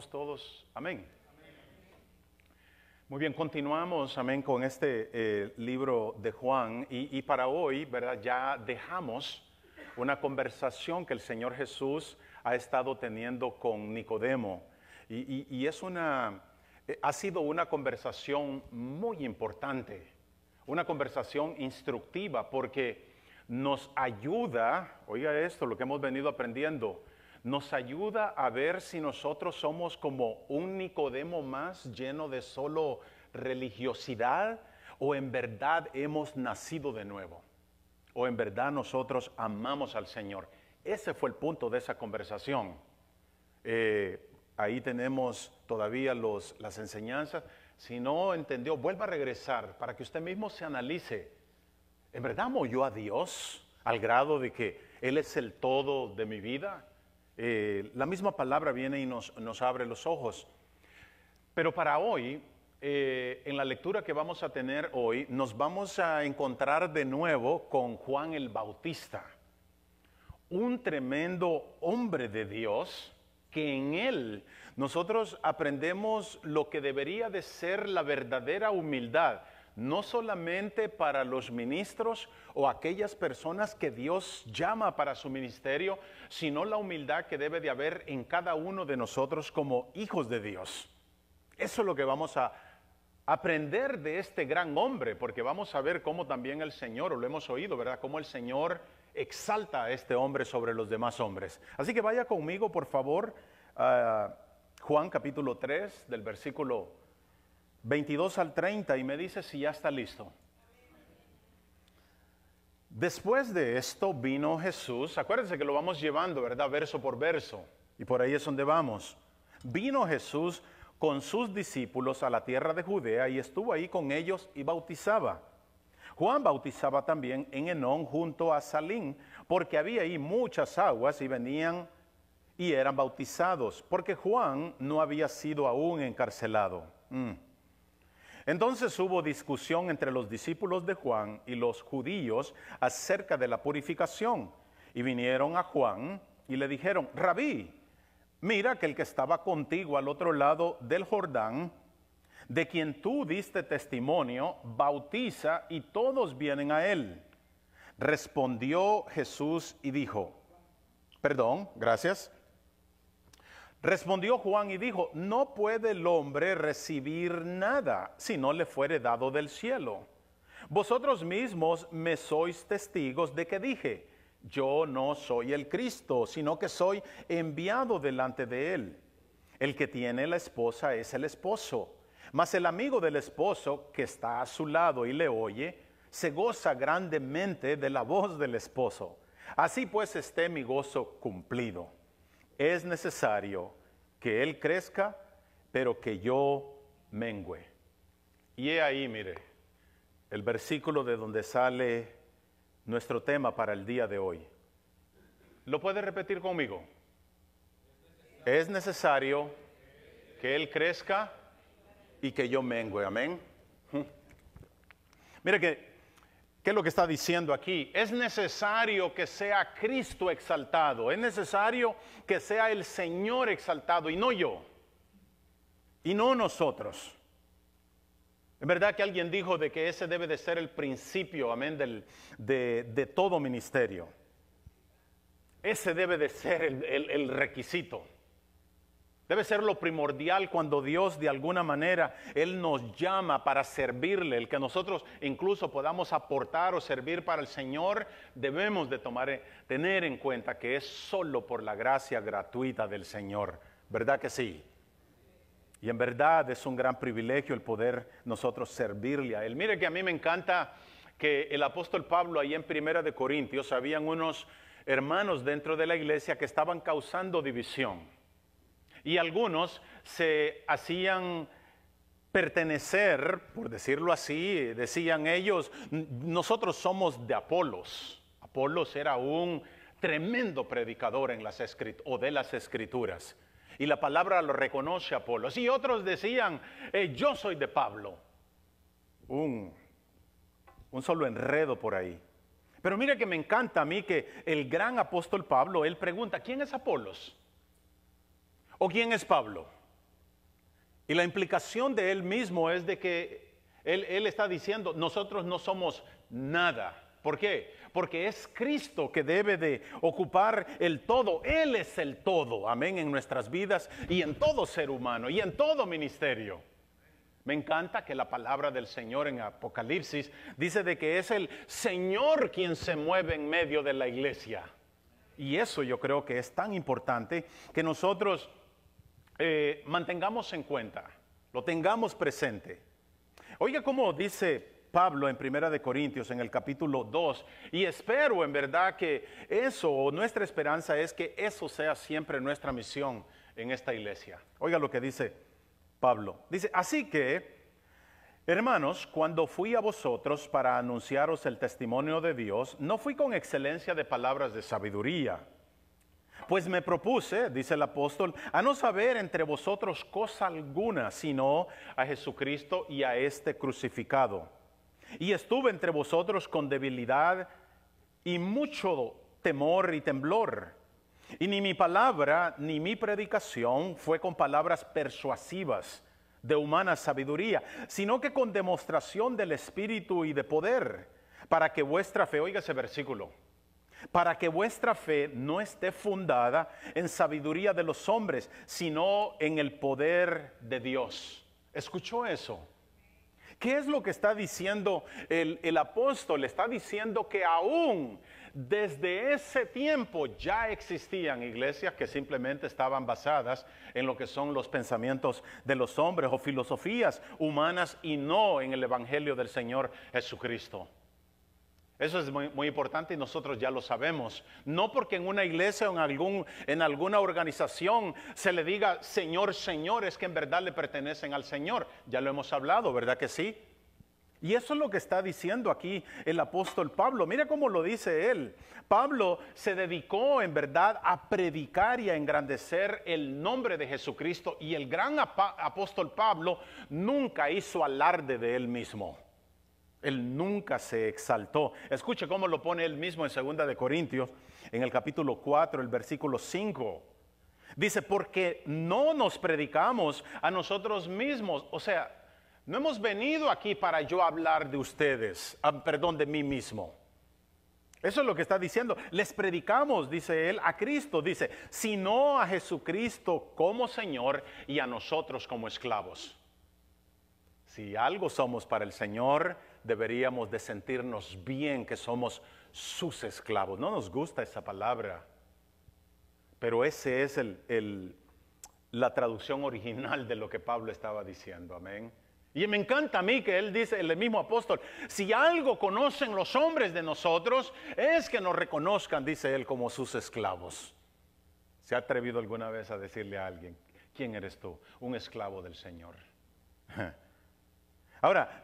Todos, amén. Muy bien, continuamos, amén, con este libro de Juan y para hoy, ¿verdad? Ya dejamos una conversación que el Señor Jesús ha estado teniendo con Nicodemo y ha sido una conversación muy importante, una conversación instructiva porque nos ayuda, oiga esto, lo que hemos venido aprendiendo, nos ayuda a ver si nosotros somos como un Nicodemo más lleno de solo religiosidad o en verdad hemos nacido de nuevo o en verdad nosotros amamos al Señor. Ese fue el punto de esa conversación. Ahí tenemos todavía las enseñanzas. Si no entendió, vuelva a regresar para que usted mismo se analice. ¿En verdad amo yo a Dios al grado de que Él es el todo de mi vida? La misma palabra viene y nos abre los ojos. Pero para hoy, en la lectura que vamos a tener hoy, nos vamos a encontrar de nuevo con Juan el Bautista, un tremendo hombre de Dios, que en él nosotros aprendemos lo que debería de ser la verdadera humildad, no solamente para los ministros o aquellas personas que Dios llama para su ministerio, sino la humildad que debe de haber en cada uno de nosotros como hijos de Dios. Eso es lo que vamos a aprender de este gran hombre, porque vamos a ver cómo también el Señor, o lo hemos oído, ¿verdad? Cómo el Señor exalta a este hombre sobre los demás hombres. Así que vaya conmigo, por favor, a Juan capítulo 3, del versículo 22 al 30, y me dice si ya está listo. Después de esto vino Jesús, acuérdense que lo vamos llevando, ¿verdad? Verso por verso, y por ahí es donde vamos. Vino Jesús con sus discípulos a la tierra de Judea y estuvo ahí con ellos y bautizaba. Juan bautizaba también en Enón junto a Salín, porque había ahí muchas aguas y venían y eran bautizados, porque Juan no había sido aún encarcelado. Entonces hubo discusión entre los discípulos de Juan y los judíos acerca de la purificación. Y vinieron a Juan y le dijeron: Rabí, mira que el que estaba contigo al otro lado del Jordán, de quien tú diste testimonio, bautiza y todos vienen a él. Respondió Jesús y dijo, Respondió Juan y dijo: no puede el hombre recibir nada si no le fuere dado del cielo. Vosotros mismos me sois testigos de que dije: yo no soy el Cristo, sino que soy enviado delante de él. El que tiene la esposa es el esposo, mas el amigo del esposo que está a su lado y le oye, se goza grandemente de la voz del esposo. Así pues esté mi gozo cumplido. Es necesario que él crezca, pero que yo mengüe. Y he ahí, mire, el versículo de donde sale nuestro tema para el día de hoy. ¿Lo puede repetir conmigo? Es necesario que él crezca y que yo mengüe. Amén. Mire ¿qué es lo que está diciendo aquí? Es necesario que sea Cristo exaltado. Es necesario que sea el Señor exaltado y no yo. Y no nosotros. Es verdad que alguien dijo de que ese debe de ser el principio, amén, de todo ministerio. Ese debe de ser el requisito. Debe ser lo primordial cuando Dios de alguna manera, Él nos llama para servirle. El que nosotros incluso podamos aportar o servir para el Señor, debemos de tener en cuenta que es solo por la gracia gratuita del Señor. ¿Verdad que sí? Y en verdad es un gran privilegio el poder nosotros servirle a Él. Mire que a mí me encanta que el apóstol Pablo ahí en Primera de Corintios, habían unos hermanos dentro de la iglesia que estaban causando división. Y algunos se hacían pertenecer, por decirlo así, decían ellos, nosotros somos de Apolos. Apolos era un tremendo predicador en de las Escrituras. Y la palabra lo reconoce a Apolos. Y otros decían, yo soy de Pablo. Un solo enredo por ahí. Pero mire que me encanta a mí que el gran apóstol Pablo, él pregunta, ¿quién es Apolos? ¿O quién es Pablo? Y la implicación de él mismo es de que él está diciendo, nosotros no somos nada. ¿Por qué? Porque es Cristo que debe de ocupar el todo. Él es el todo, amén, en nuestras vidas y en todo ser humano y en todo ministerio. Me encanta que la palabra del Señor en Apocalipsis dice de que es el Señor quien se mueve en medio de la iglesia. Y eso yo creo que es tan importante que nosotros mantengamos en cuenta, lo tengamos presente. Oiga cómo dice Pablo en Primera de Corintios en el capítulo 2, y espero en verdad que eso, o nuestra esperanza es que eso sea siempre nuestra misión en esta iglesia. Oiga lo que dice Pablo. Dice, así que, hermanos, cuando fui a vosotros para anunciaros el testimonio de Dios, no fui con excelencia de palabras de sabiduría. Pues me propuse, dice el apóstol, a no saber entre vosotros cosa alguna, sino a Jesucristo y a este crucificado. Y estuve entre vosotros con debilidad y mucho temor y temblor. Y ni mi palabra ni mi predicación fue con palabras persuasivas de humana sabiduría, sino que con demostración del Espíritu y de poder, para que vuestra fe, oiga ese versículo, para que vuestra fe no esté fundada en sabiduría de los hombres, sino en el poder de Dios. ¿Escuchó eso? ¿Qué es lo que está diciendo el apóstol? Está diciendo que aún desde ese tiempo ya existían iglesias que simplemente estaban basadas en lo que son los pensamientos de los hombres o filosofías humanas y no en el evangelio del Señor Jesucristo. Eso es muy importante y nosotros ya lo sabemos. No porque en una iglesia o en alguna organización se le diga Señor, Señor, es que en verdad le pertenecen al Señor. Ya lo hemos hablado, ¿verdad que sí? Y eso es lo que está diciendo aquí el apóstol Pablo. Mira cómo lo dice él. Pablo se dedicó en verdad a predicar y a engrandecer el nombre de Jesucristo. Y el gran apóstol Pablo nunca hizo alarde de él mismo. Él nunca se exaltó. Escuche cómo lo pone él mismo en 2 de Corintios, en el capítulo 4, el versículo 5. Dice, porque no nos predicamos a nosotros mismos. O sea, no hemos venido aquí para yo hablar de ustedes, de mí mismo. Eso es lo que está diciendo. Les predicamos, dice él, a Cristo, dice, sino a Jesucristo como Señor y a nosotros como esclavos. Si algo somos para el Señor, deberíamos de sentirnos bien que somos sus esclavos. No nos gusta esa palabra, pero ese es la traducción original de lo que Pablo estaba diciendo, amén. Y me encanta a mí que él dice, el mismo apóstol, si algo conocen los hombres de nosotros, es que nos reconozcan, dice él, como sus esclavos. ¿Se ha atrevido alguna vez a decirle a alguien, quién eres tú? Un esclavo del Señor. Ahora,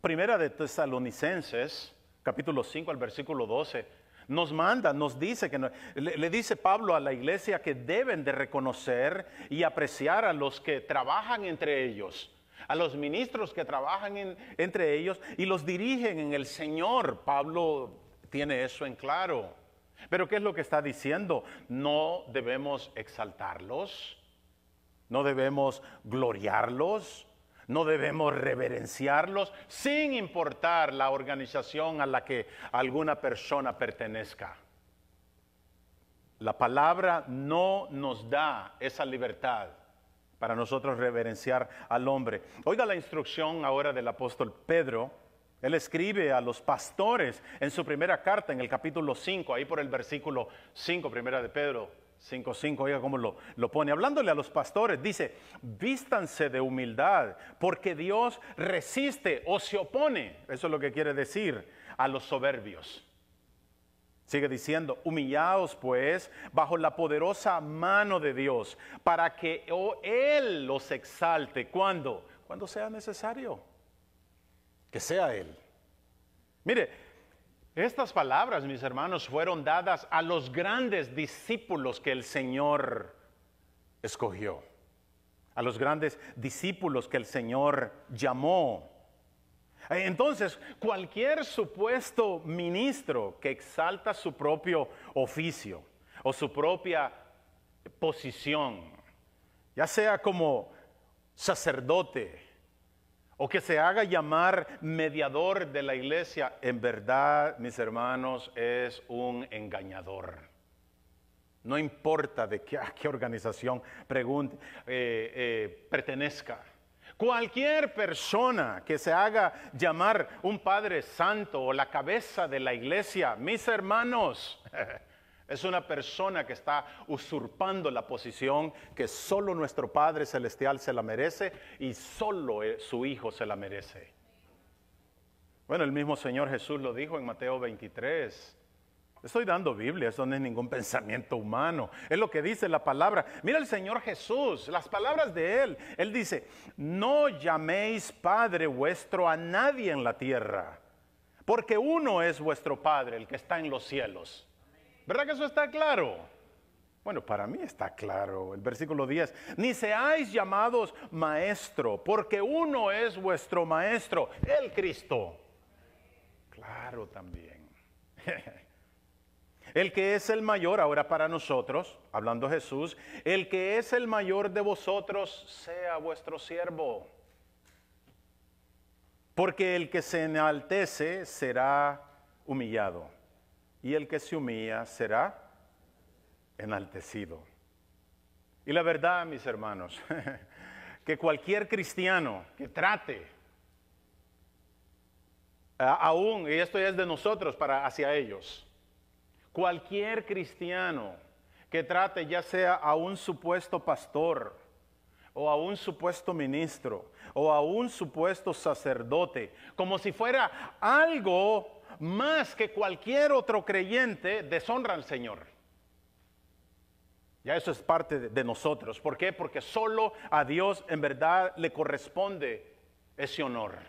Primera de Tesalonicenses, capítulo 5 al versículo 12, nos dice, le dice Pablo a la iglesia que deben de reconocer y apreciar a los que trabajan entre ellos, a los ministros que trabajan entre ellos y los dirigen en el Señor. Pablo tiene eso en claro. Pero ¿qué es lo que está diciendo? No debemos exaltarlos, no debemos gloriarlos, no debemos reverenciarlos sin importar la organización a la que alguna persona pertenezca. La palabra no nos da esa libertad para nosotros reverenciar al hombre. Oiga la instrucción ahora del apóstol Pedro. Él escribe a los pastores en su primera carta, en el capítulo 5, ahí por el versículo 5, primera de Pedro 5:5, oiga cómo lo pone, hablándole a los pastores, dice, vístanse de humildad, porque Dios resiste o se opone, eso es lo que quiere decir, a los soberbios. Sigue diciendo, humillaos pues bajo la poderosa mano de Dios, para que Él los exalte, ¿cuándo? Cuando sea necesario, que sea Él. Mire, estas palabras, mis hermanos, fueron dadas a los grandes discípulos que el Señor escogió, a los grandes discípulos que el Señor llamó. Entonces, cualquier supuesto ministro que exalta su propio oficio o su propia posición, ya sea como sacerdote o que se haga llamar mediador de la iglesia, en verdad, mis hermanos, es un engañador. No importa a qué organización pertenezca. Cualquier persona que se haga llamar un padre santo o la cabeza de la iglesia, mis hermanos, es una persona que está usurpando la posición que solo nuestro Padre Celestial se la merece y solo su Hijo se la merece. Bueno, el mismo Señor Jesús lo dijo en Mateo 23. Estoy dando Biblia, eso no es ningún pensamiento humano. Es lo que dice la palabra. Mira el Señor Jesús, las palabras de Él. Él dice, no llaméis Padre vuestro a nadie en la tierra, porque uno es vuestro Padre, el que está en los cielos. ¿Verdad que eso está claro? Bueno, para mí está claro. El versículo 10. Ni seáis llamados maestro, porque uno es vuestro maestro, el Cristo. Claro también. El que es el mayor ahora para nosotros, hablando Jesús, el que es el mayor de vosotros sea vuestro siervo. Porque el que se enaltece será humillado, y el que se humilla será enaltecido. Y la verdad, mis hermanos, que cualquier cristiano que trate, aún, y esto es de nosotros para hacia ellos, cualquier cristiano que trate ya sea a un supuesto pastor, o a un supuesto ministro, o a un supuesto sacerdote, como si fuera algo más que cualquier otro creyente, deshonra al Señor. Ya eso es parte de nosotros. ¿Por qué? Porque solo a Dios en verdad le corresponde ese honor.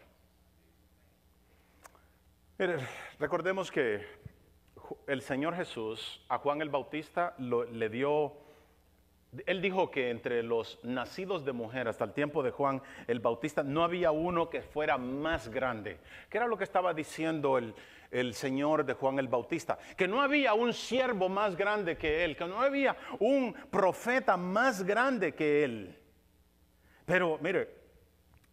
Mire, recordemos que el Señor Jesús a Juan el Bautista le dio, él dijo que entre los nacidos de mujer hasta el tiempo de Juan el Bautista no había uno que fuera más grande. ¿Qué era lo que estaba diciendo el Señor de Juan el Bautista? Que no había un siervo más grande que él, que no había un profeta más grande que él. Pero mire,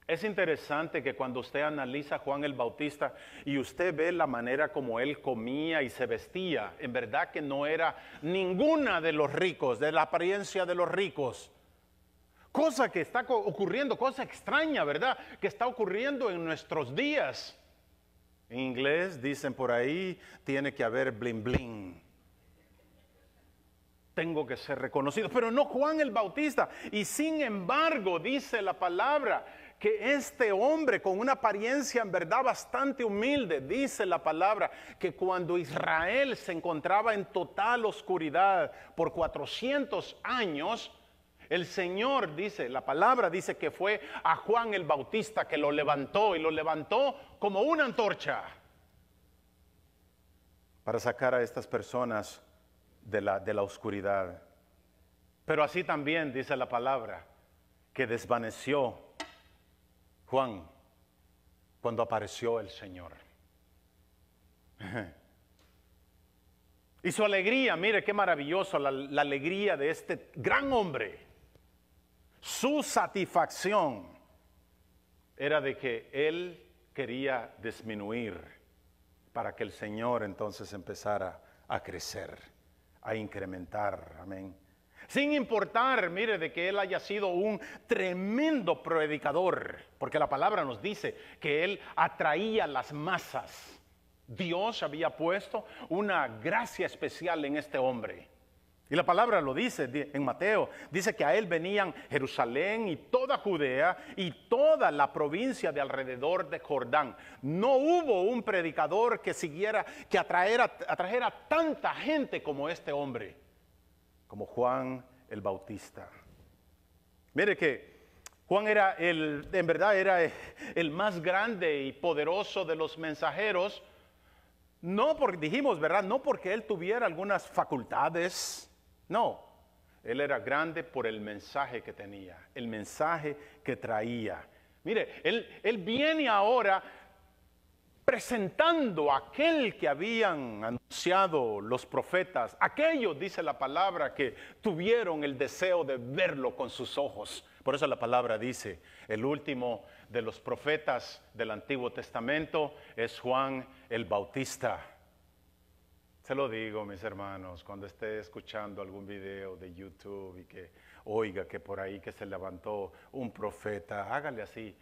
es interesante que cuando usted analiza a Juan el Bautista y usted ve la manera como él comía y se vestía, en verdad que no era ninguna de los ricos, de la apariencia de los ricos. Cosa que está ocurriendo, cosa extraña, ¿verdad? Que está ocurriendo en nuestros días. En inglés dicen por ahí, tiene que haber bling bling. Tengo que ser reconocido, pero no Juan el Bautista. Y sin embargo, dice la palabra, que este hombre con una apariencia en verdad bastante humilde, dice la palabra, que cuando Israel se encontraba en total oscuridad por 400 años, el Señor dice, la palabra dice que fue a Juan el Bautista que lo levantó y lo levantó como una antorcha para sacar a estas personas de la oscuridad. Pero así también dice la palabra que desvaneció Juan cuando apareció el Señor. Y su alegría, mire qué maravilloso la alegría de este gran hombre. Su satisfacción era de que él quería disminuir para que el Señor entonces empezara a crecer, a incrementar. Amén. Sin importar, mire, de que él haya sido un tremendo predicador, porque la palabra nos dice que él atraía las masas. Dios había puesto una gracia especial en este hombre. Y la palabra lo dice en Mateo, dice que a él venían Jerusalén y toda Judea y toda la provincia de alrededor de Jordán. No hubo un predicador que atrajera tanta gente como este hombre, como Juan el Bautista. Mire que Juan en verdad era el más grande y poderoso de los mensajeros, no porque dijimos, ¿verdad? No porque él tuviera algunas facultades. No, él era grande por el mensaje que tenía, el mensaje que traía. Mire, él viene ahora presentando a aquel que habían anunciado los profetas, aquellos, dice la palabra, que tuvieron el deseo de verlo con sus ojos. Por eso la palabra dice, el último de los profetas del Antiguo Testamento es Juan el Bautista. Se lo digo, mis hermanos, cuando esté escuchando algún video de YouTube y que oiga que por ahí que se levantó un profeta, hágale así.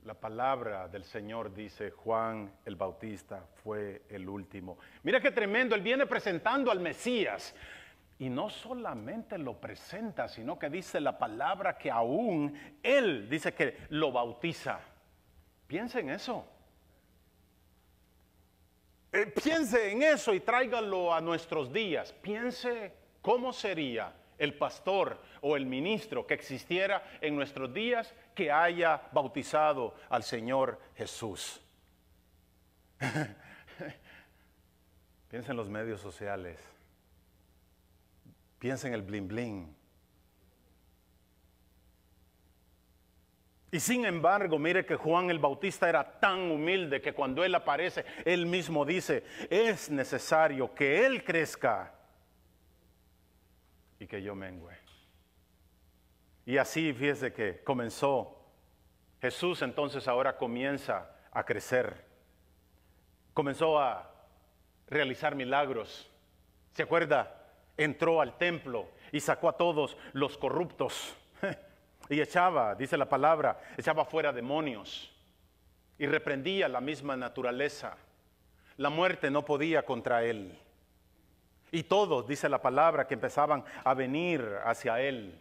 La palabra del Señor dice, Juan el Bautista fue el último. Mira qué tremendo, él viene presentando al Mesías. Y no solamente lo presenta, sino que dice la palabra que aún él dice que lo bautiza. Piense en eso. Piense en eso y tráigalo a nuestros días. Piense cómo sería el pastor o el ministro que existiera en nuestros días que haya bautizado al Señor Jesús. Piensa en los medios sociales. Piensa en el bling bling. Y sin embargo, mire que Juan el Bautista era tan humilde que cuando él aparece, él mismo dice, es necesario que él crezca y que yo mengüe. Y así, fíjese que comenzó. Jesús entonces ahora comienza a crecer. Comenzó a realizar milagros. ¿Se acuerda? Entró al templo y sacó a todos los corruptos. Y echaba, dice la palabra, echaba fuera demonios. Y reprendía la misma naturaleza. La muerte no podía contra él. Y todos, dice la palabra, que empezaban a venir hacia él.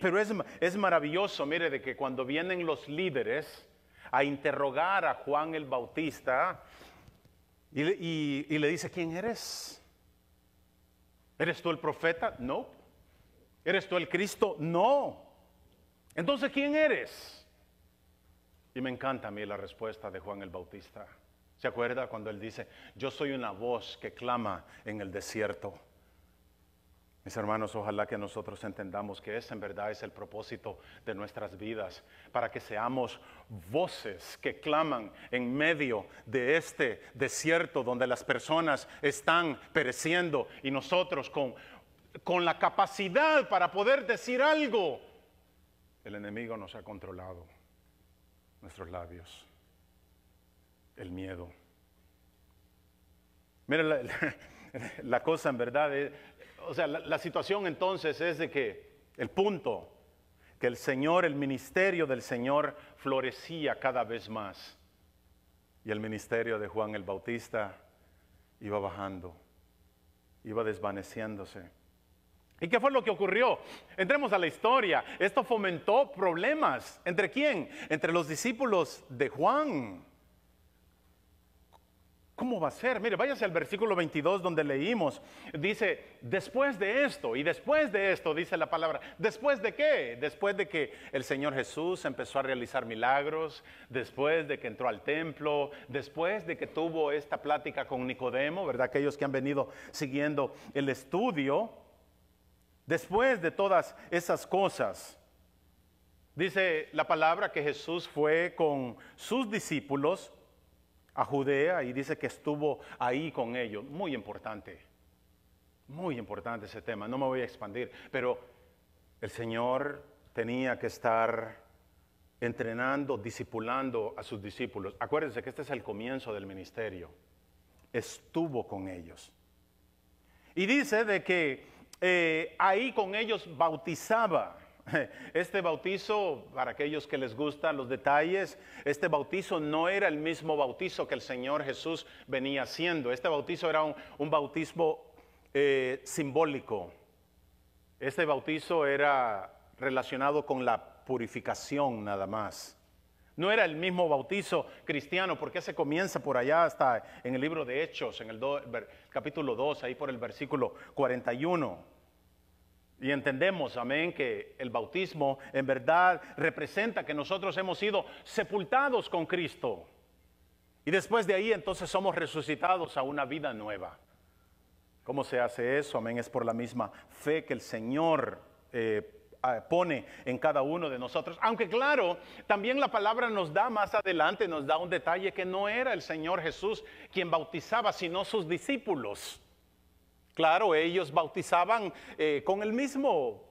Pero es maravilloso, mire, de que cuando vienen los líderes a interrogar a Juan el Bautista y le dice, ¿quién eres? ¿Eres tú el profeta? No. ¿Eres tú el Cristo? No. Entonces, ¿quién eres? Y me encanta a mí la respuesta de Juan el Bautista. ¿Se acuerda cuando él dice, yo soy una voz que clama en el desierto? Mis hermanos, ojalá que nosotros entendamos que ese en verdad es el propósito de nuestras vidas, para que seamos voces que claman en medio de este desierto donde las personas están pereciendo y nosotros con la capacidad para poder decir algo. El enemigo nos ha controlado nuestros labios, el miedo. Mira, la cosa en verdad es, la situación entonces es de que el punto, que el Señor, el ministerio del Señor florecía cada vez más. Y el ministerio de Juan el Bautista iba bajando, iba desvaneciéndose. ¿Y qué fue lo que ocurrió? Entremos a la historia. Esto fomentó problemas. ¿Entre quién? Entre los discípulos de Juan. ¿Cómo va a ser? Mire, váyase al versículo 22 donde leímos. Dice, después de esto, y después de esto, dice la palabra. ¿Después de qué? Después de que el Señor Jesús empezó a realizar milagros, después de que entró al templo, después de que tuvo esta plática con Nicodemo, ¿verdad? Aquellos que han venido siguiendo el estudio. Después de todas esas cosas, dice la palabra que Jesús fue con sus discípulos a Judea y dice que estuvo ahí con ellos. Muy importante ese tema, no me voy a expandir, pero el Señor tenía que estar entrenando, discipulando a sus discípulos. Acuérdense que este es el comienzo del ministerio. Estuvo con ellos. Y dice de que ahí con ellos bautizaba. Este bautizo, para aquellos que les gustan los detalles, este bautizo no era el mismo bautizo que el Señor Jesús venía haciendo. Este bautizo era un bautismo simbólico. Este bautizo era relacionado con la purificación nada más. No era el mismo bautizo cristiano, porque se comienza por allá hasta en el libro de Hechos, en el capítulo 2, ahí por el versículo 41. Y entendemos, amén, que el bautismo en verdad representa que nosotros hemos sido sepultados con Cristo. Y después de ahí entonces somos resucitados a una vida nueva. ¿Cómo se hace eso? Amén, es por la misma fe que el Señor pone en cada uno de nosotros. Aunque claro, también la palabra nos da más adelante, nos da un detalle que no era el Señor Jesús quien bautizaba, sino sus discípulos. Claro, ellos bautizaban con el mismo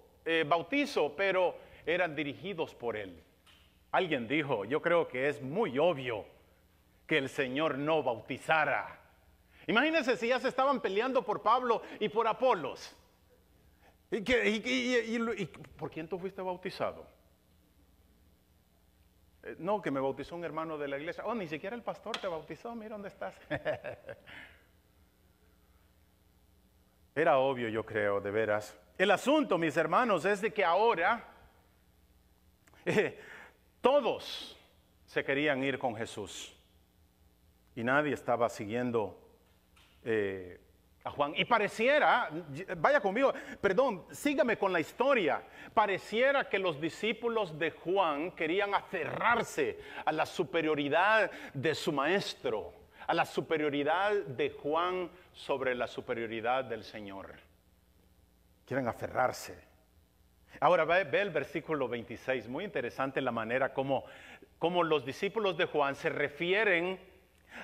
bautizo, pero eran dirigidos por Él. Alguien dijo, yo creo que es muy obvio que el Señor no bautizara. Imagínense si ya se estaban peleando por Pablo y por Apolos. ¿Y por quién tú fuiste bautizado? No, que me bautizó un hermano de la iglesia. Oh, ni siquiera el pastor te bautizó, mira dónde estás. Era obvio, yo creo, de veras. El asunto, mis hermanos, es de que ahora todos se querían ir con Jesús y nadie estaba siguiendo a Juan. Y pareciera, vaya conmigo, perdón, sígame con la historia. Pareciera que los discípulos de Juan querían aferrarse a la superioridad de su maestro, a la superioridad de Juan sobre la superioridad del Señor. Quieren aferrarse. Ahora ve el versículo 26, muy interesante la manera como los discípulos de Juan se refieren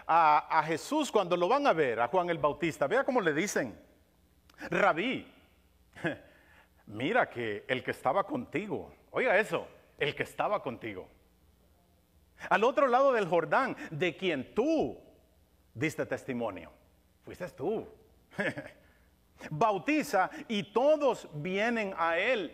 a Jesús cuando lo van a ver, a Juan el Bautista. Vea cómo le dicen: Rabí, mira que el que estaba contigo, oiga eso, el que estaba contigo, al otro lado del Jordán, de quien tú diste testimonio, fuiste tú. Bautiza y todos vienen a él.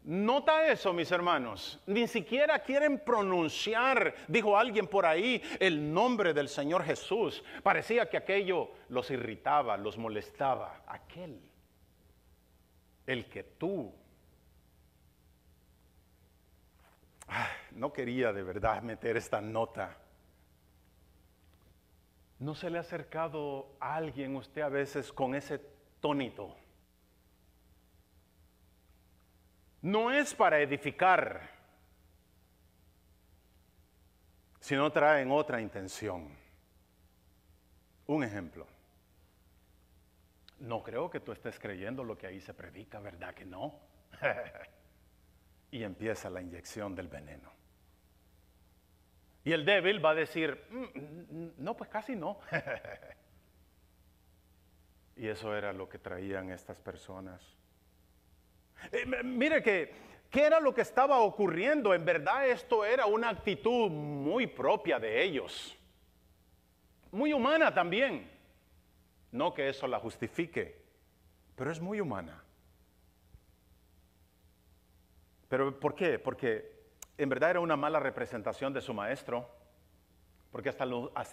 Nota eso, mis hermanos. Ni siquiera quieren pronunciar, dijo alguien por ahí, el nombre del Señor Jesús. Parecía que aquello los irritaba, los molestaba. Aquel, el que tú. No quería de verdad meter esta nota. ¿No se le ha acercado a alguien usted a veces con ese tónito? No es para edificar, sino traen otra intención. Un ejemplo. No creo que tú estés creyendo lo que ahí se predica, ¿verdad que no? Y empieza la inyección del veneno. Y el débil va a decir, no, pues casi no. Y eso era lo que traían estas personas. Mire ¿qué era lo que estaba ocurriendo? En verdad esto era una actitud muy propia de ellos. Muy humana también. No que eso la justifique, pero es muy humana. ¿Pero por qué? Porque en verdad era una mala representación de su maestro. Porque hasta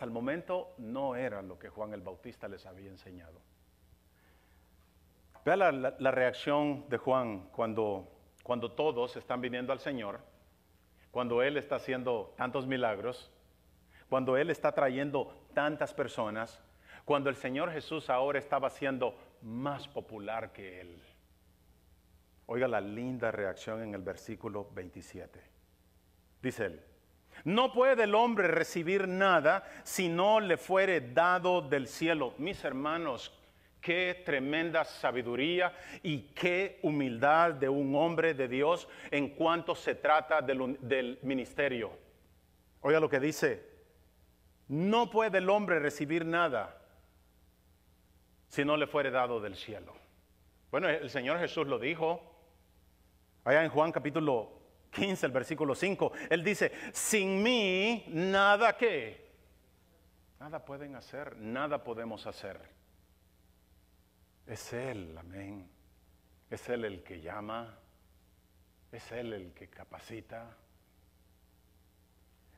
el momento no era lo que Juan el Bautista les había enseñado. Vea la reacción de Juan cuando todos están viniendo al Señor, cuando Él está haciendo tantos milagros, cuando Él está trayendo tantas personas, cuando el Señor Jesús ahora estaba siendo más popular que Él. Oiga la linda reacción en el versículo 27. Dice Él: no puede el hombre recibir nada si no le fuere dado del cielo. Mis hermanos, qué tremenda sabiduría y qué humildad de un hombre de Dios en cuanto se trata del ministerio. Oiga lo que dice: no puede el hombre recibir nada si no le fuere dado del cielo. Bueno, el Señor Jesús lo dijo allá en Juan capítulo 15, el versículo 5. Él dice: sin mí nada que, nada pueden hacer, nada podemos hacer. Es Él, amén. Es Él el que llama. Es Él el que capacita.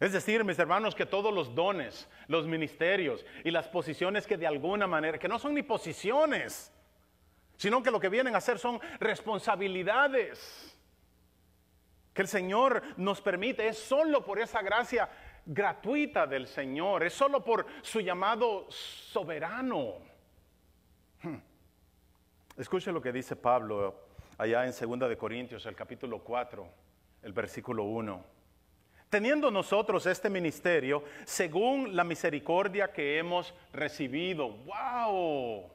Es decir, mis hermanos, que todos los dones, los ministerios y las posiciones que de alguna manera, que no son ni posiciones, sino que lo que vienen a hacer son responsabilidades que el Señor nos permite, es solo por esa gracia gratuita del Señor, es solo por su llamado soberano. Escuche lo que dice Pablo allá en 2 de Corintios, el capítulo 4, el versículo 1. Teniendo nosotros este ministerio según la misericordia que hemos recibido. ¡Wow!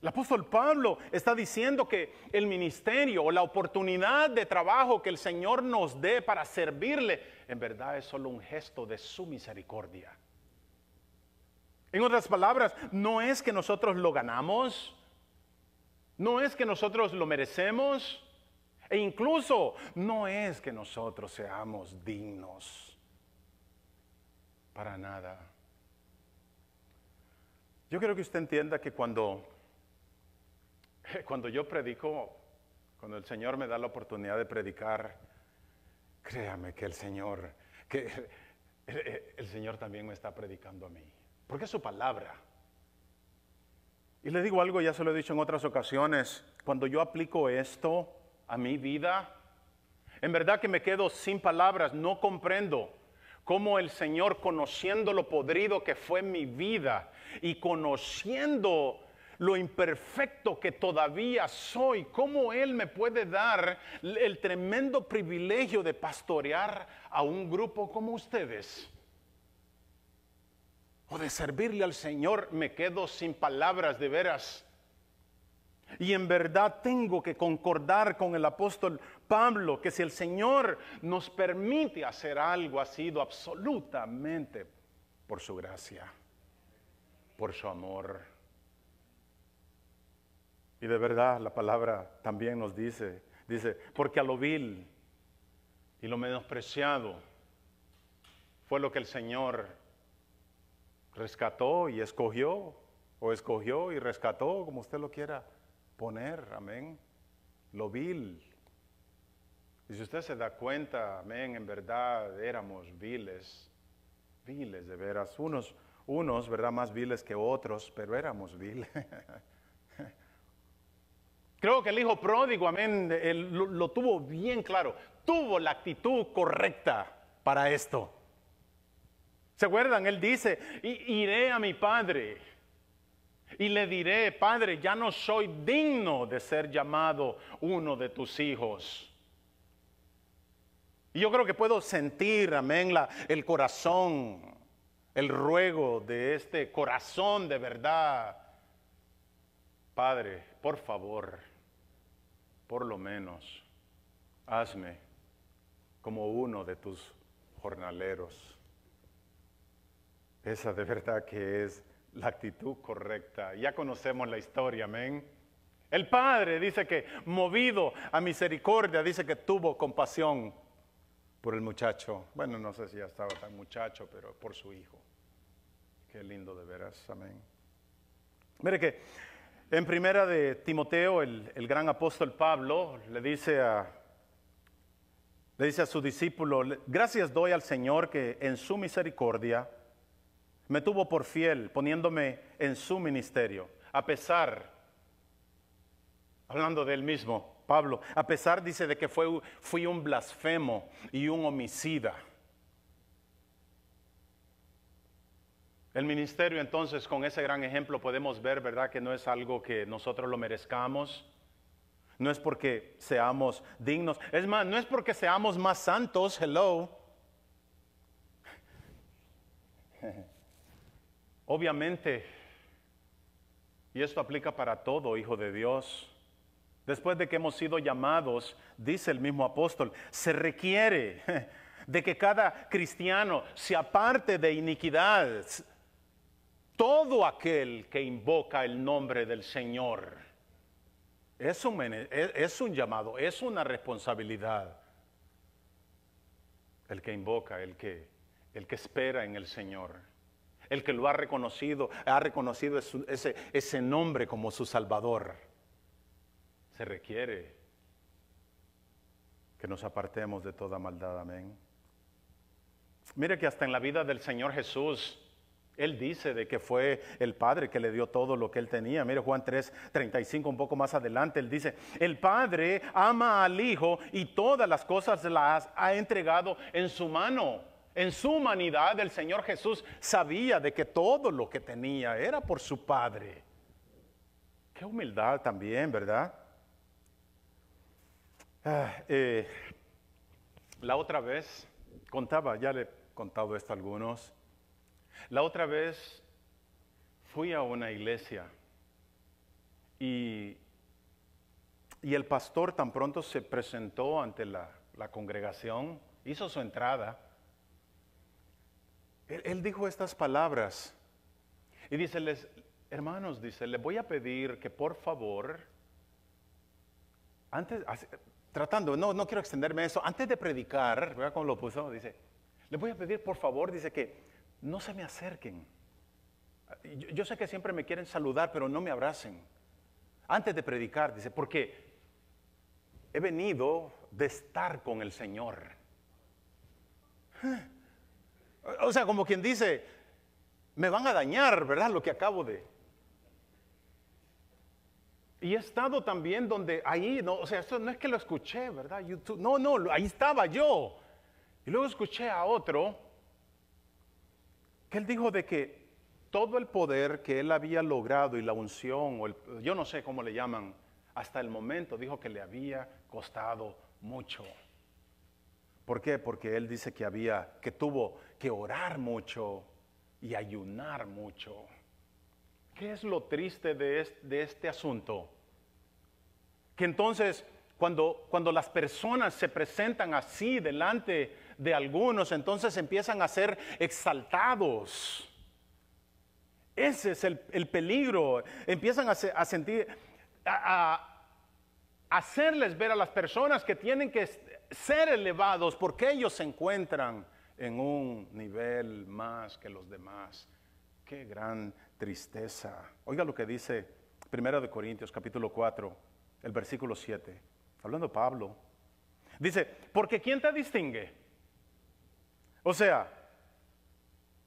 El apóstol Pablo está diciendo que el ministerio o la oportunidad de trabajo que el Señor nos dé para servirle, en verdad es solo un gesto de su misericordia. En otras palabras, no es que nosotros lo ganamos, no es que nosotros lo merecemos, e incluso no es que nosotros seamos dignos. Para nada. Yo quiero que usted entienda que cuando yo predico, cuando el Señor me da la oportunidad de predicar, créame que el Señor también me está predicando a mí. Porque es su palabra. Y le digo algo, ya se lo he dicho en otras ocasiones, cuando yo aplico esto a mi vida, en verdad que me quedo sin palabras, no comprendo cómo el Señor, conociendo lo podrido que fue mi vida y conociendo lo imperfecto que todavía soy, cómo Él me puede dar el tremendo privilegio de pastorear a un grupo como ustedes. O de servirle al Señor. Me quedo sin palabras, de veras. Y en verdad tengo que concordar con el apóstol Pablo, que si el Señor nos permite hacer algo, ha sido absolutamente por su gracia, por su amor. Y de verdad la palabra también nos dice, porque a lo vil y lo menospreciado fue lo que el Señor rescató y escogió, o escogió y rescató, como usted lo quiera poner, amén. Lo vil. Y si usted se da cuenta, amén, en verdad éramos viles de veras. Unos, verdad, más viles que otros, pero éramos viles. Creo que el hijo pródigo, amén, él lo tuvo bien claro. Tuvo la actitud correcta para esto. ¿Se acuerdan? Él dice, iré a mi padre y le diré, Padre, ya no soy digno de ser llamado uno de tus hijos. Y yo creo que puedo sentir, amén, el corazón, el ruego de este corazón de verdad. Padre, por favor, por lo menos, hazme como uno de tus jornaleros. Esa de verdad que es la actitud correcta. Ya conocemos la historia, amén. El padre dice que, movido a misericordia, dice que tuvo compasión por el muchacho. Bueno, no sé si ya estaba tan muchacho, pero por su hijo. Qué lindo de veras, amén. Mire que en primera de Timoteo, el gran apóstol Pablo le dice a su discípulo, gracias doy al Señor que en su misericordia me tuvo por fiel, poniéndome en su ministerio, a pesar, hablando de él mismo, Pablo, a pesar, dice, de que fui un blasfemo y un homicida. El ministerio, entonces, con ese gran ejemplo podemos ver, ¿verdad?, que no es algo que nosotros lo merezcamos. No es porque seamos dignos. Es más, no es porque seamos más santos, hello. Obviamente, y esto aplica para todo hijo de Dios, después de que hemos sido llamados, dice el mismo apóstol, se requiere de que cada cristiano se aparte de iniquidad. Todo aquel que invoca el nombre del Señor es un llamado, es una responsabilidad. El que invoca, el que espera en el Señor. El que lo ha reconocido ese nombre como su Salvador. Se requiere que nos apartemos de toda maldad, amén. Mire que hasta en la vida del Señor Jesús, Él dice de que fue el Padre que le dio todo lo que Él tenía. Mire Juan 3:35, un poco más adelante, Él dice, el Padre ama al Hijo y todas las cosas las ha entregado en su mano. En su humanidad, el Señor Jesús sabía de que todo lo que tenía era por su Padre. Qué humildad también, ¿verdad? La otra vez, ya le he contado esto a algunos. La otra vez fui a una iglesia Y, y el pastor tan pronto se presentó ante la congregación, hizo su entrada. Él dijo estas palabras y dice, hermanos, dice, les voy a pedir que por favor, no quiero extenderme eso, antes de predicar, ¿verdad cómo lo puso? Dice, les voy a pedir por favor, dice que no se me acerquen. Yo sé que siempre me quieren saludar, pero no me abracen. Antes de predicar, dice, porque he venido de estar con el Señor. O sea, como quien dice, me van a dañar, ¿verdad? Lo que acabo de... Y he estado también donde, ahí, no, o sea, esto no es que lo escuché, ¿verdad? YouTube, no, ahí estaba yo. Y luego escuché a otro, que él dijo de que todo el poder que él había logrado y la unción, yo no sé cómo le llaman, hasta el momento dijo que le había costado mucho. ¿Por qué? Porque él dice que tuvo que orar mucho y ayunar mucho. ¿Qué es lo triste de este asunto? Que entonces cuando las personas se presentan así delante de algunos, entonces empiezan a ser exaltados. Ese es el peligro. Empiezan a sentir, a hacerles ver a las personas que tienen que ser elevados porque ellos se encuentran en un nivel más que los demás. Qué gran tristeza. Oiga lo que dice 1 Corintios capítulo 4, el versículo 7. Hablando Pablo. Dice, porque ¿quién te distingue? O sea,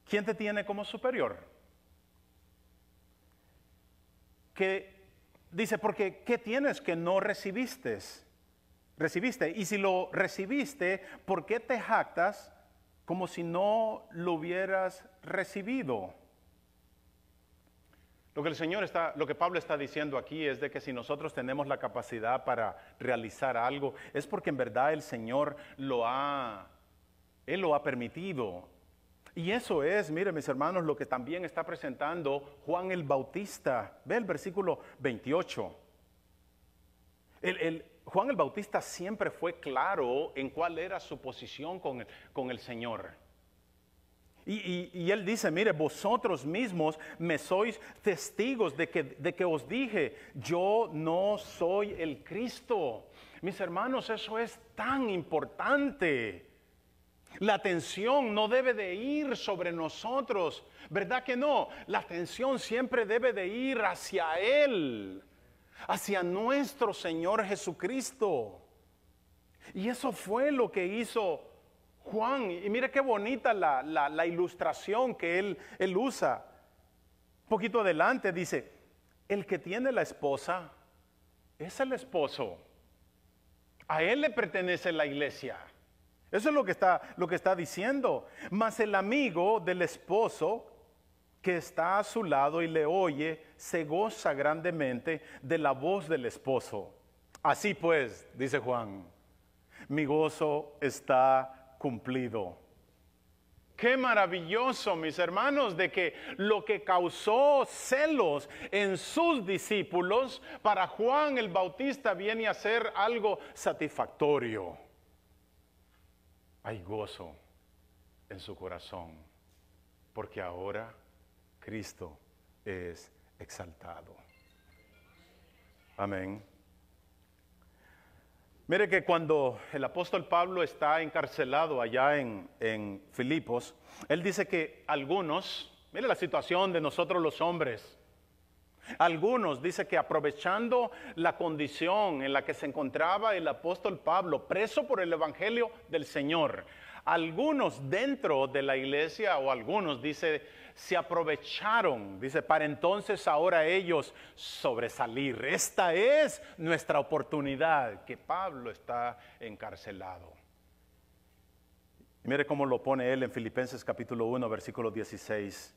¿quién te tiene como superior? Dice, porque ¿qué tienes que no recibiste? Y si lo recibiste, ¿por qué te jactas como si no lo hubieras recibido? Lo que Pablo está diciendo aquí es de que si nosotros tenemos la capacidad para realizar algo, es porque en verdad el Señor Él lo ha permitido. Y eso es, miren mis hermanos, lo que también está presentando Juan el Bautista. Ve el versículo 28. Juan el Bautista siempre fue claro en cuál era su posición con el Señor. Y él dice, mire, vosotros mismos me sois testigos de que os dije, yo no soy el Cristo. Mis hermanos, eso es tan importante. La atención no debe de ir sobre nosotros, ¿verdad que no? La atención siempre debe de ir hacia Él, hacia nuestro Señor Jesucristo. Y eso fue lo que hizo Juan. Y mire qué bonita la ilustración que él usa. Un poquito adelante dice, el que tiene la esposa es el esposo. A él le pertenece la iglesia. Eso es lo que está diciendo. Mas el amigo del esposo que está a su lado y le oye, se goza grandemente de la voz del esposo. Así pues, dice Juan, mi gozo está cumplido. Qué maravilloso, mis hermanos, de que lo que causó celos en sus discípulos, para Juan el Bautista viene a ser algo satisfactorio. Hay gozo en su corazón, porque ahora Cristo es exaltado. Amén. Mire que cuando el apóstol Pablo está encarcelado allá en Filipos, él dice que algunos, mire la situación de nosotros los hombres, algunos dice que aprovechando la condición en la que se encontraba el apóstol Pablo, preso por el evangelio del Señor, algunos dentro de la iglesia o algunos, dice, se aprovecharon, dice, para entonces ahora ellos sobresalir. Esta es nuestra oportunidad, que Pablo está encarcelado. Y mire cómo lo pone él en Filipenses capítulo 1, versículo 16.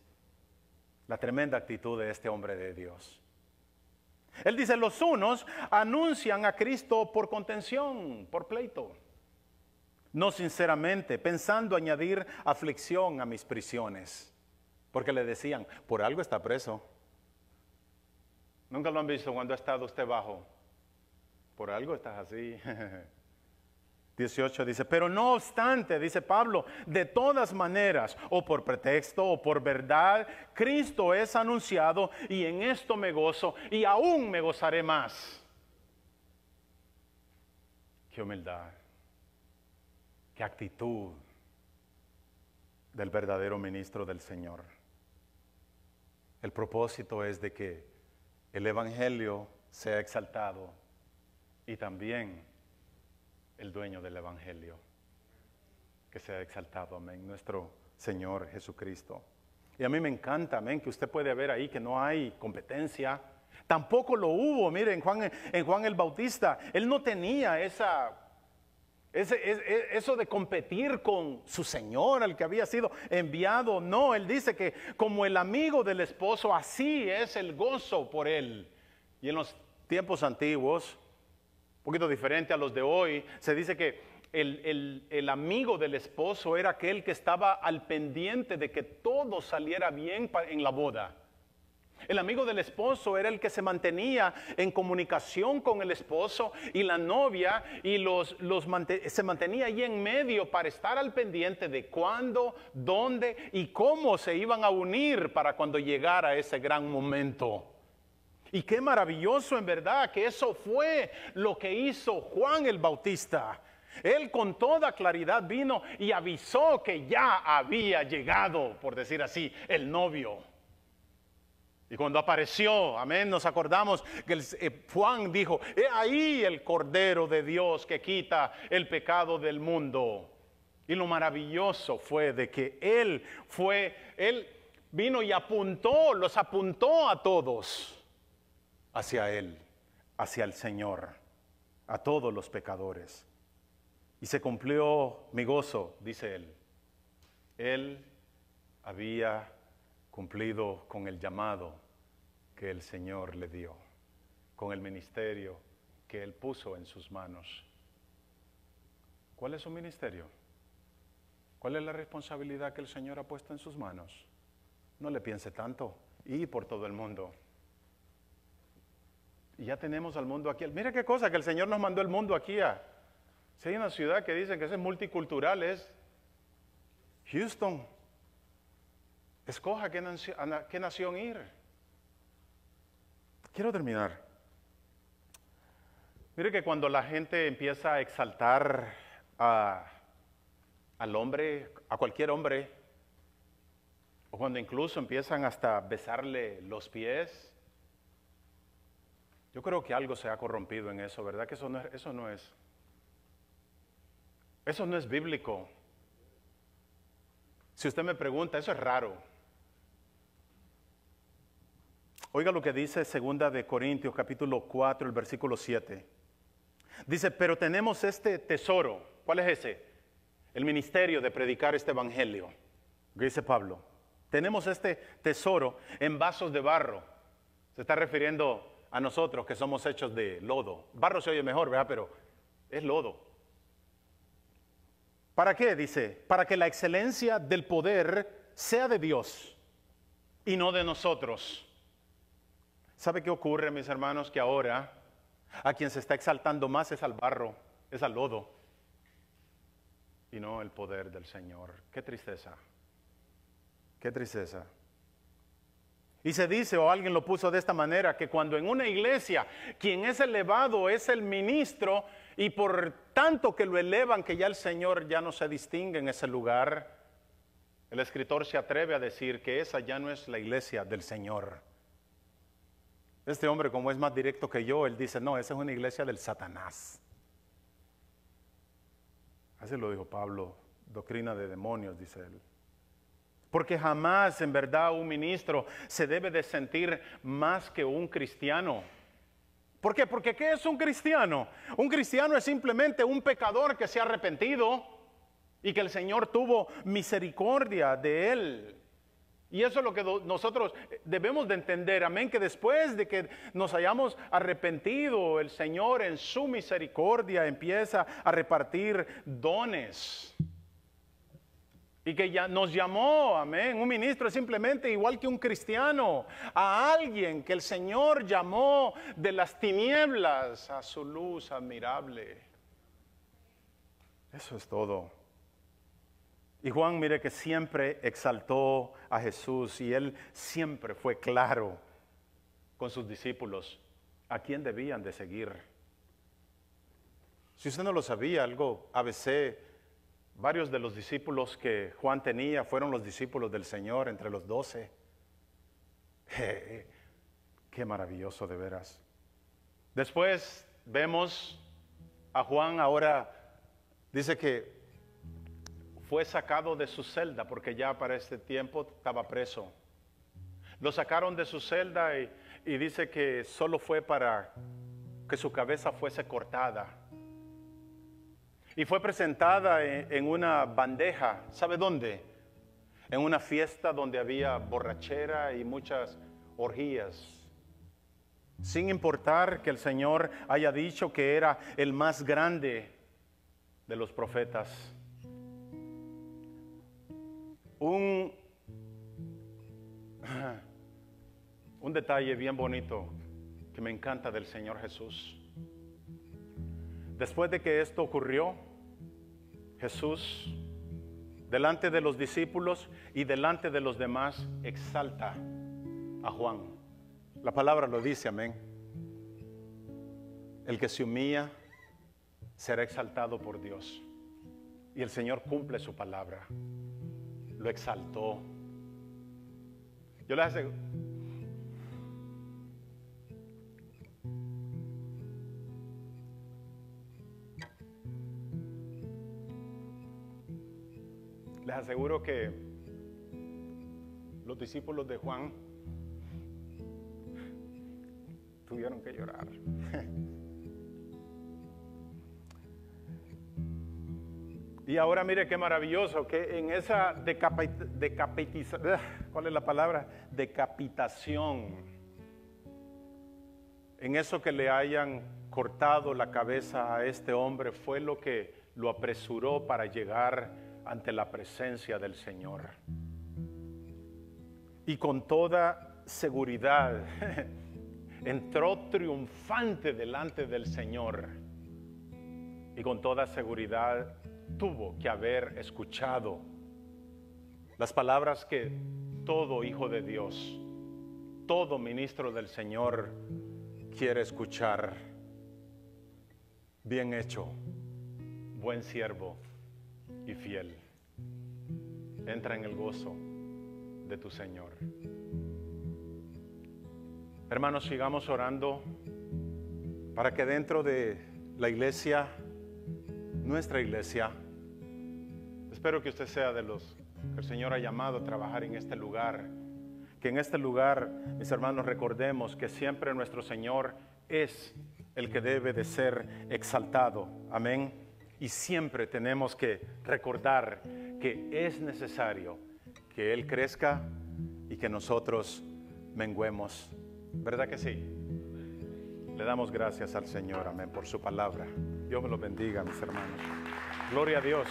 La tremenda actitud de este hombre de Dios. Él dice, los unos anuncian a Cristo por contención, por pleito. No sinceramente, pensando añadir aflicción a mis prisiones. Porque le decían, por algo está preso. Nunca lo han visto cuando ha estado usted bajo. Por algo estás así. 18 dice, pero no obstante, dice Pablo, de todas maneras, o por pretexto o por verdad, Cristo es anunciado y en esto me gozo y aún me gozaré más. Qué humildad, qué actitud del verdadero ministro del Señor. El propósito es de que el Evangelio sea exaltado y también el dueño del Evangelio, que sea exaltado, amén, nuestro Señor Jesucristo. Y a mí me encanta, amén, que usted puede ver ahí que no hay competencia. Tampoco lo hubo, miren, en Juan el Bautista, él no tenía eso de competir con su Señor, al que había sido enviado. No, él dice que como el amigo del esposo, así es el gozo por él. Y en los tiempos antiguos, un poquito diferente a los de hoy, se dice que el amigo del esposo era aquel que estaba al pendiente de que todo saliera bien en la boda. El amigo del esposo era el que se mantenía en comunicación con el esposo y la novia y se mantenía ahí en medio para estar al pendiente de cuándo, dónde y cómo se iban a unir para cuando llegara ese gran momento. Y qué maravilloso en verdad que eso fue lo que hizo Juan el Bautista. Él con toda claridad vino y avisó que ya había llegado, por decir así, el novio. Y cuando apareció, amén, nos acordamos que Juan dijo, he ahí el Cordero de Dios que quita el pecado del mundo. Y lo maravilloso fue de que él vino y los apuntó a todos hacia él, hacia el Señor, a todos los pecadores. Y se cumplió mi gozo, dice él. Él había cumplido con el llamado que el Señor le dio, con el ministerio que Él puso en sus manos. ¿Cuál es su ministerio? ¿Cuál es la responsabilidad que el Señor ha puesto en sus manos? No le piense tanto. Y por todo el mundo. Y ya tenemos al mundo aquí. Mira qué cosa que el Señor nos mandó el mundo aquí si hay una ciudad que dicen que es multicultural, es Houston. Escoja qué nación ir. Quiero terminar. Mire que cuando la gente empieza a exaltar al hombre, a cualquier hombre, o cuando incluso empiezan hasta besarle los pies, yo creo que algo se ha corrompido en eso, ¿verdad? Que eso no es bíblico. Si usted me pregunta, eso es raro. Oiga lo que dice 2 de Corintios capítulo 4, el versículo 7. Dice, pero tenemos este tesoro. ¿Cuál es ese? El ministerio de predicar este evangelio. ¿Qué dice Pablo? Tenemos este tesoro en vasos de barro. Se está refiriendo a nosotros que somos hechos de lodo. Barro se oye mejor, ¿verdad? Pero es lodo. ¿Para qué? Dice, para que la excelencia del poder sea de Dios y no de nosotros. ¿Sabe qué ocurre, mis hermanos? Que ahora a quien se está exaltando más es al barro, es al lodo, y no el poder del Señor. Qué tristeza, qué tristeza. Y se dice, o alguien lo puso de esta manera, que cuando en una iglesia quien es elevado es el ministro, y por tanto que lo elevan, que ya el Señor ya no se distingue en ese lugar, el escritor se atreve a decir que esa ya no es la iglesia del Señor. Este hombre, como es más directo que yo, él dice, no, esa es una iglesia del Satanás. Así lo dijo Pablo, doctrina de demonios, dice él. Porque jamás en verdad un ministro se debe de sentir más que un cristiano. ¿Por qué? Porque ¿qué es un cristiano? Un cristiano es simplemente un pecador que se ha arrepentido y que el Señor tuvo misericordia de él. Y eso es lo que nosotros debemos de entender, amén, que después de que nos hayamos arrepentido, el Señor en su misericordia empieza a repartir dones. Y que ya nos llamó, amén. Un ministro es simplemente igual que un cristiano, a alguien que el Señor llamó de las tinieblas a su luz admirable. Eso es todo. Y Juan, mire que siempre exaltó a Jesús y él siempre fue claro con sus discípulos a quién debían de seguir. Si usted no lo sabía, algo ABC, varios de los discípulos que Juan tenía fueron los discípulos del Señor entre los 12. Qué maravilloso de veras. Después vemos a Juan ahora, dice que fue sacado de su celda porque ya para este tiempo estaba preso. Lo sacaron de su celda y dice que solo fue para que su cabeza fuese cortada. Y fue presentada en una bandeja, ¿sabe dónde? En una fiesta donde había borrachera y muchas orgías. Sin importar que el Señor haya dicho que era el más grande de los profetas. Un detalle bien bonito que me encanta del Señor Jesús. Después de que esto ocurrió, Jesús, delante de los discípulos y delante de los demás, exalta a Juan. La palabra lo dice, amén. El que se humilla será exaltado por Dios. Y el Señor cumple su palabra. Lo exaltó. Yo les aseguro. Les aseguro que los discípulos de Juan tuvieron que llorar. Y ahora mire qué maravilloso que en esa ¿cuál es la palabra? Decapitación. En eso que le hayan cortado la cabeza a este hombre fue lo que lo apresuró para llegar ante la presencia del Señor. Y con toda seguridad entró triunfante delante del Señor. Y con toda seguridad tuvo que haber escuchado las palabras que todo hijo de Dios, todo ministro del Señor quiere escuchar. Bien hecho, buen siervo y fiel. Entra en el gozo de tu Señor. Hermanos, sigamos orando para que dentro de la iglesia, nuestra iglesia, espero que usted sea de los que el Señor ha llamado a trabajar en este lugar. Que en este lugar, mis hermanos, recordemos que siempre nuestro Señor es el que debe de ser exaltado. Amén. Y siempre tenemos que recordar que es necesario que Él crezca y que nosotros menguemos. ¿Verdad que sí? Le damos gracias al Señor, amén, por su palabra. Dios me lo bendiga, mis hermanos. Gloria a Dios.